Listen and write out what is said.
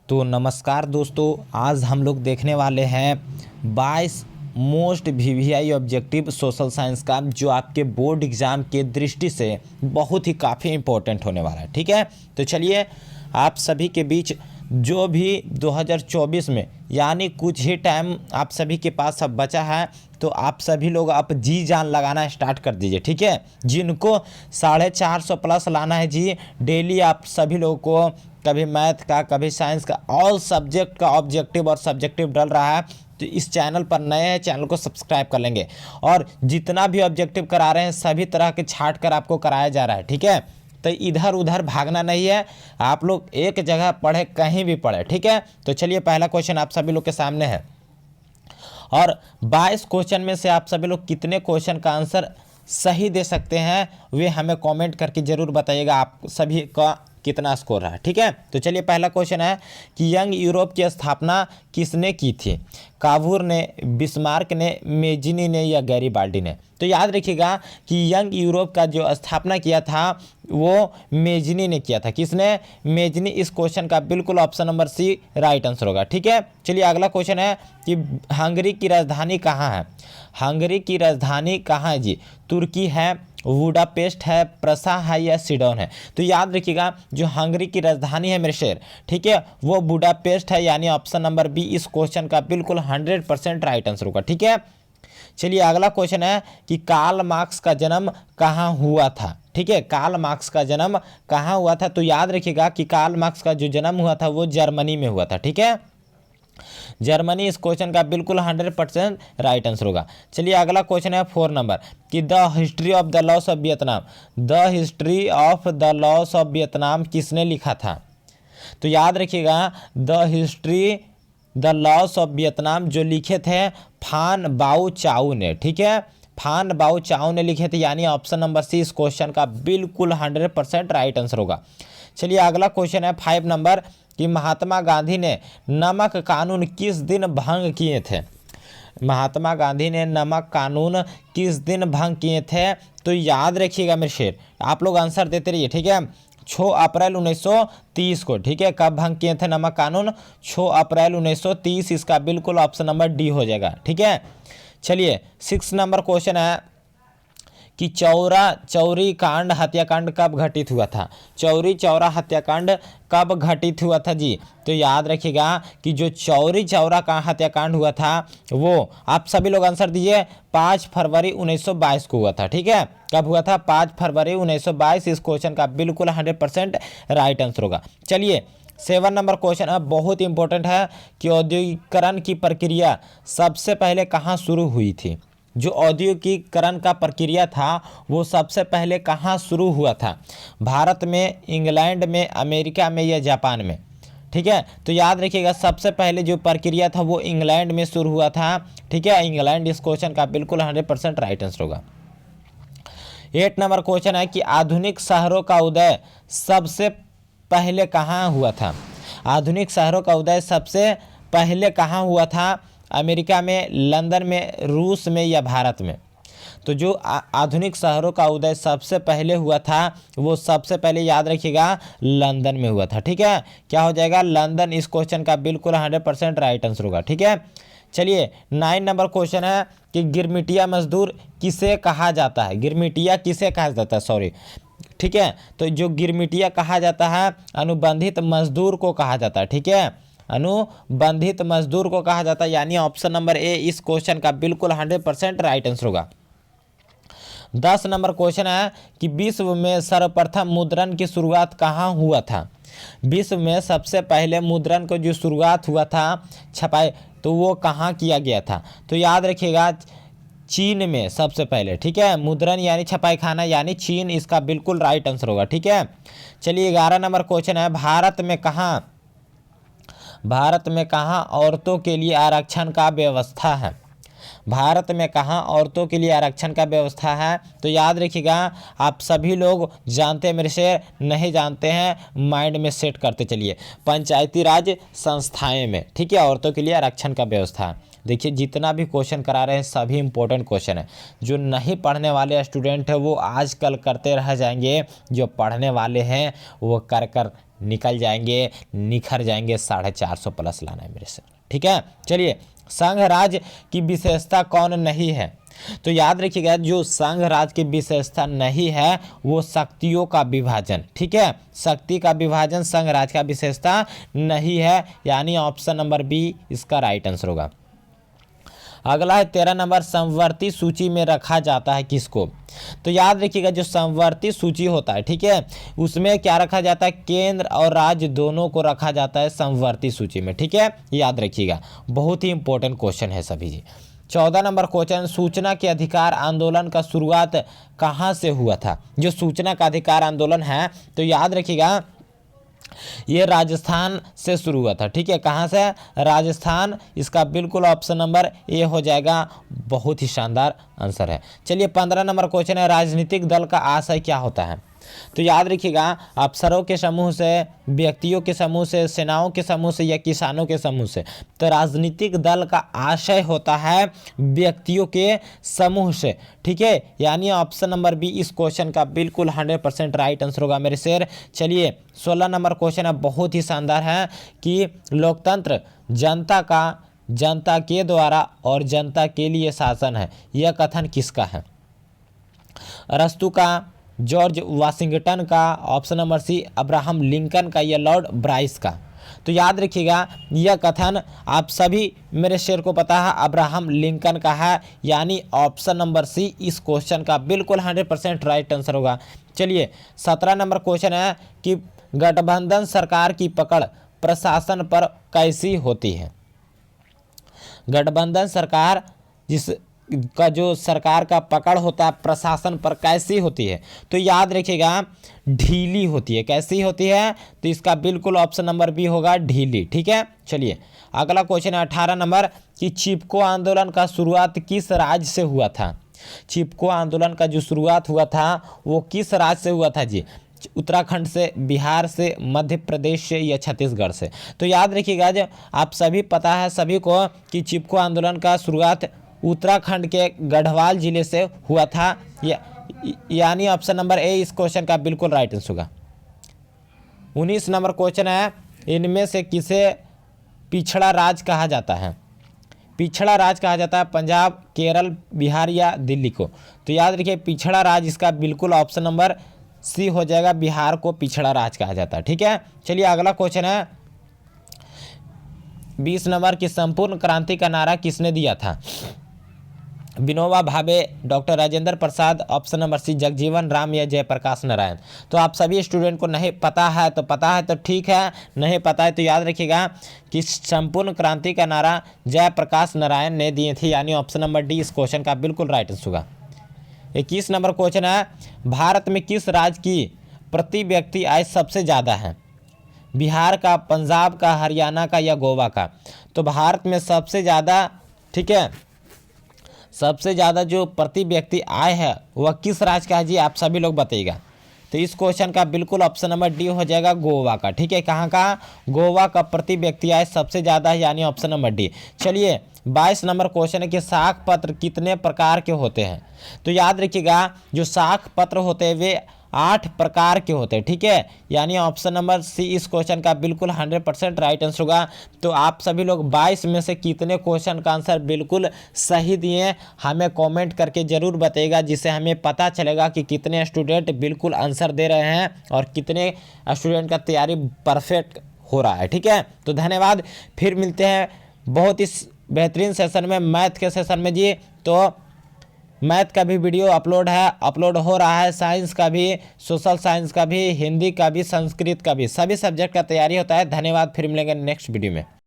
तो नमस्कार दोस्तों, आज हम लोग देखने वाले हैं 22 most VVI objective social science का, जो आपके बोर्ड एग्ज़ाम के दृष्टि से बहुत ही काफ़ी इम्पोर्टेंट होने वाला है। ठीक है, तो चलिए आप सभी के बीच जो भी 2024 में यानी कुछ ही टाइम आप सभी के पास अब बचा है, तो आप सभी लोग आप जी जान लगाना स्टार्ट कर दीजिए। ठीक है, जिनको 450 प्लस लाना है जी, डेली आप सभी लोगों को कभी मैथ का कभी साइंस का ऑल सब्जेक्ट का ऑब्जेक्टिव और सब्जेक्टिव डल रहा है, तो इस चैनल पर नए हैं, चैनल को सब्सक्राइब कर लेंगे। और जितना भी ऑब्जेक्टिव करा रहे हैं सभी तरह के छाट कर आपको कराया जा रहा है। ठीक है, तो इधर उधर भागना नहीं है, आप लोग एक जगह पढ़े, कहीं भी पढ़े। ठीक है, तो चलिए पहला क्वेश्चन आप सभी लोग के सामने है, और 22 क्वेश्चन में से आप सभी लोग कितने क्वेश्चन का आंसर सही दे सकते हैं वे हमें कमेंट करके ज़रूर बताइएगा, आप सभी का कितना स्कोर रहा है। ठीक है, तो चलिए पहला क्वेश्चन है कि यंग यूरोप की स्थापना किसने की थी? कावूर ने, बिस्मार्क ने, मेजिनी ने या गैरीबाल्डी ने? तो याद रखिएगा कि यंग यूरोप का जो स्थापना किया था वो मेजिनी ने किया था। किसने? मेजिनी। इस क्वेश्चन का बिल्कुल option number C right answer होगा। ठीक है, चलिए अगला क्वेश्चन है कि हंगरी की राजधानी कहाँ है? हंगरी की राजधानी कहाँ है जी? तुर्की है, वुडापेस्ट है, प्रसा है या सिडोन है? तो याद रखिएगा जो हंगरी की राजधानी है मेरे शेर, ठीक है, वो बुडापेस्ट है, यानी ऑप्शन नंबर बी इस क्वेश्चन का बिल्कुल 100% राइट आंसर होगा। ठीक है, चलिए अगला क्वेश्चन है कि कार्ल मार्क्स का जन्म कहाँ हुआ था? ठीक है, कार्ल मार्क्स का जन्म कहाँ हुआ था? तो याद रखिएगा कि कार्ल मार्क्स का जो जन्म हुआ था वो जर्मनी में हुआ था। ठीक है, जर्मनी इस क्वेश्चन का बिल्कुल 100% राइट आंसर होगा। चलिए अगला क्वेश्चन है 4 नंबर कि the history of the loss of Vietnam, the history of the loss of Vietnam किसने लिखा था? तो याद रखिएगा the history the loss of Vietnam जो लिखे थे फान बाओ चाउ ने। ठीक है, फान बाओ चाउ ने लिखे थे, यानी ऑप्शन नंबर सी इस क्वेश्चन का बिल्कुल 100% राइट आंसर होगा। चलिए अगला क्वेश्चन है 5 नंबर कि महात्मा गांधी ने नमक कानून किस दिन भंग किए थे? महात्मा गांधी ने नमक कानून किस दिन भंग किए थे? तो याद रखिएगा मेरे शेर, आप लोग आंसर देते रहिए। ठीक है, 6 अप्रैल 1930 को। ठीक है, कब भंग किए थे नमक कानून? 6 अप्रैल 1930। इसका बिल्कुल ऑप्शन नंबर डी हो जाएगा। ठीक है, चलिए 6 नंबर क्वेश्चन है कि चौरी कांड हत्याकांड कब घटित हुआ था? चौरी चौरा हत्याकांड कब घटित हुआ था जी? तो याद रखिएगा कि जो चौरी चौरा का हत्याकांड हुआ था वो आप सभी लोग आंसर दीजिए 5 फरवरी 1922 को हुआ था। ठीक है, कब हुआ था? 5 फरवरी 1922। इस क्वेश्चन का बिल्कुल 100% राइट आंसर होगा। चलिए 7 नंबर क्वेश्चन अब बहुत इंपॉर्टेंट है कि औद्योगिकरण की प्रक्रिया सबसे पहले कहाँ शुरू हुई थी? जो औद्योगिकरण का प्रक्रिया था वो सबसे पहले कहाँ शुरू हुआ था? भारत में, इंग्लैंड में, अमेरिका में या जापान में? ठीक है, तो याद रखिएगा सबसे पहले जो प्रक्रिया था वो इंग्लैंड में शुरू हुआ था। ठीक है, इंग्लैंड इस क्वेश्चन का बिल्कुल 100% राइट आंसर होगा। 8 नंबर क्वेश्चन है कि आधुनिक शहरों का उदय सबसे पहले कहाँ हुआ था? आधुनिक शहरों का उदय सबसे पहले कहाँ हुआ था? अमेरिका में, लंदन में, रूस में या भारत में? तो जो आधुनिक शहरों का उदय सबसे पहले हुआ था वो सबसे पहले याद रखिएगा लंदन में हुआ था। ठीक है, क्या हो जाएगा? लंदन इस क्वेश्चन का बिल्कुल 100% राइट आंसर होगा। ठीक है, चलिए 9 नंबर क्वेश्चन है कि गिरमिटिया मजदूर किसे कहा जाता है? गिरमिटिया किसे कहा जाता है? सॉरी, ठीक है, तो जो गिरमिटिया कहा जाता है अनुबंधित मजदूर को कहा जाता है। ठीक है, अनुबंधित मजदूर को कहा जाता है, यानी ऑप्शन नंबर ए इस क्वेश्चन का बिल्कुल 100% राइट आंसर होगा। 10 नंबर क्वेश्चन है कि विश्व में सर्वप्रथम मुद्रण की शुरुआत कहाँ हुआ था? विश्व में सबसे पहले मुद्रण को जो शुरुआत हुआ था छपाई, तो वो कहाँ किया गया था? तो याद रखिएगा चीन में सबसे पहले। ठीक है, मुद्रण यानी छपाई खाना यानी चीन, इसका बिल्कुल राइट आंसर होगा। ठीक है, चलिए 11 नंबर क्वेश्चन है भारत में कहाँ औरतों के लिए आरक्षण का व्यवस्था है? भारत में कहाँ औरतों के लिए आरक्षण का व्यवस्था है? तो याद रखिएगा आप सभी लोग जानते हैं मेरे से, नहीं जानते हैं माइंड में सेट करते चलिए, पंचायती राज संस्थाएं में। ठीक है, औरतों के लिए आरक्षण का व्यवस्था है। देखिए जितना भी क्वेश्चन करा रहे हैं सभी इंपॉर्टेंट क्वेश्चन है, जो नहीं पढ़ने वाले स्टूडेंट है वो आजकल करते रह जाएंगे, जो पढ़ने वाले हैं वो कर कर निकल जाएंगे, निखर जाएंगे। 450 प्लस लाना है मेरे से, ठीक है। चलिए, संघ राज की विशेषता कौन नहीं है? तो याद रखिएगा, जो संघ राज की विशेषता नहीं है वो शक्तियों का विभाजन, ठीक है। शक्ति का विभाजन संघ राज का विशेषता नहीं है, यानी ऑप्शन नंबर बी इसका राइट आंसर होगा। अगला है 13 नंबर, समवर्ती सूची में रखा जाता है किसको? तो याद रखिएगा, जो समवर्ती सूची होता है, ठीक है, उसमें क्या रखा जाता है? केंद्र और राज्य दोनों को रखा जाता है समवर्ती सूची में, ठीक है, याद रखिएगा। बहुत ही इंपॉर्टेंट क्वेश्चन है सभी जी। 14 नंबर क्वेश्चन, सूचना के अधिकार आंदोलन का शुरुआत कहाँ से हुआ था? जो सूचना का अधिकार आंदोलन है, तो याद रखिएगा ये राजस्थान से शुरू हुआ था, ठीक है। कहाँ से? राजस्थान। इसका बिल्कुल ऑप्शन नंबर ए हो जाएगा। बहुत ही शानदार आंसर है। चलिए, 15 नंबर क्वेश्चन है, राजनीतिक दल का आशय क्या होता है? तो याद रखिएगा, अफसरों के समूह से, व्यक्तियों के समूह से, सेनाओं के समूह से या किसानों के समूह से। तो राजनीतिक दल का आशय होता है व्यक्तियों के समूह से, ठीक है, यानी ऑप्शन नंबर बी इस क्वेश्चन का बिल्कुल 100% राइट आंसर होगा मेरे शेर। चलिए, 16 नंबर क्वेश्चन है, बहुत ही शानदार है कि लोकतंत्र जनता के द्वारा और जनता के लिए शासन है, यह कथन किसका है? अरस्तु का, जॉर्ज वाशिंगटन का, option number C Abraham Lincoln का, या लॉर्ड ब्राइस का? तो याद रखिएगा, यह कथन आप सभी मेरे शेर को पता है अब्राहम लिंकन का है, यानी ऑप्शन नंबर सी इस क्वेश्चन का बिल्कुल 100% राइट आंसर होगा। चलिए, 17 नंबर क्वेश्चन है कि गठबंधन सरकार की पकड़ प्रशासन पर कैसी होती है? गठबंधन सरकार का जो सरकार का पकड़ होता है प्रशासन पर कैसी होती है? तो याद रखिएगा, ढीली होती है। कैसी होती है? तो इसका बिल्कुल ऑप्शन नंबर बी होगा, ढीली, ठीक है। चलिए, अगला क्वेश्चन है 18 नंबर कि चिपको आंदोलन का शुरुआत किस राज्य से हुआ था? चिपको आंदोलन का जो शुरुआत हुआ था वो किस राज्य से हुआ था जी? उत्तराखंड से, बिहार से, मध्य प्रदेश से या छत्तीसगढ़ से? तो याद रखिएगा, जो आप सभी पता है सभी को कि चिपको आंदोलन का शुरुआत उत्तराखंड के गढ़वाल जिले से हुआ था, यानी ऑप्शन नंबर ए इस क्वेश्चन का बिल्कुल राइट आंसर होगा। 19 नंबर क्वेश्चन है, इनमें से किसे पिछड़ा राज्य कहा जाता है? पिछड़ा राज्य कहा जाता है पंजाब, केरल, बिहार या दिल्ली को? तो याद रखिए, पिछड़ा राज्य इसका बिल्कुल ऑप्शन नंबर सी हो जाएगा, बिहार को पिछड़ा राज्य कहा जाता है, ठीक है। चलिए, अगला क्वेश्चन है 20 नंबर की संपूर्ण क्रांति का नारा किसने दिया था? Vinoba Bhave, doctor Rajendra Prasad, option number C Jagjivan Ram या जयप्रकाश नारायण? तो आप सभी स्टूडेंट को नहीं पता है तो ठीक है, नहीं पता है तो याद रखिएगा कि संपूर्ण क्रांति का नारा जयप्रकाश नारायण ने दिए थे, यानी ऑप्शन नंबर डी इस क्वेश्चन का बिल्कुल राइट आंसर होगा। 21 नंबर क्वेश्चन है, भारत में किस राज्य की प्रति व्यक्ति आय सबसे ज़्यादा है? बिहार का, पंजाब का, हरियाणा का या गोवा का? तो भारत में सबसे ज़्यादा, ठीक है, सबसे ज़्यादा जो प्रति व्यक्ति आय है वह किस राज्य का है जी? आप सभी लोग बताइएगा। तो इस क्वेश्चन का बिल्कुल ऑप्शन नंबर डी हो जाएगा, गोवा का, ठीक है। कहाँ का? गोवा का प्रति व्यक्ति आय सबसे ज़्यादा है, यानी ऑप्शन नंबर डी। चलिए, 22 नंबर क्वेश्चन है कि साख पत्र कितने प्रकार के होते हैं? तो याद रखिएगा, जो साख पत्र होते हैं वे 8 प्रकार के होते हैं, ठीक है, यानी ऑप्शन नंबर सी इस क्वेश्चन का बिल्कुल 100% राइट आंसर होगा। तो आप सभी लोग 22 में से कितने क्वेश्चन का आंसर बिल्कुल सही दिए हमें कमेंट करके ज़रूर बताइएगा, जिससे हमें पता चलेगा कि कितने स्टूडेंट बिल्कुल आंसर दे रहे हैं और कितने स्टूडेंट का तैयारी परफेक्ट हो रहा है, ठीक है। तो धन्यवाद, फिर मिलते हैं बहुत ही बेहतरीन सेशन में, मैथ के सेशन में जी। तो मैथ का भी वीडियो अपलोड हो रहा है, साइंस का भी, सोशल साइंस का भी, हिंदी का भी, संस्कृत का भी, सभी सब्जेक्ट का तैयारी होता है। धन्यवाद, फिर मिलेंगे नेक्स्ट वीडियो में।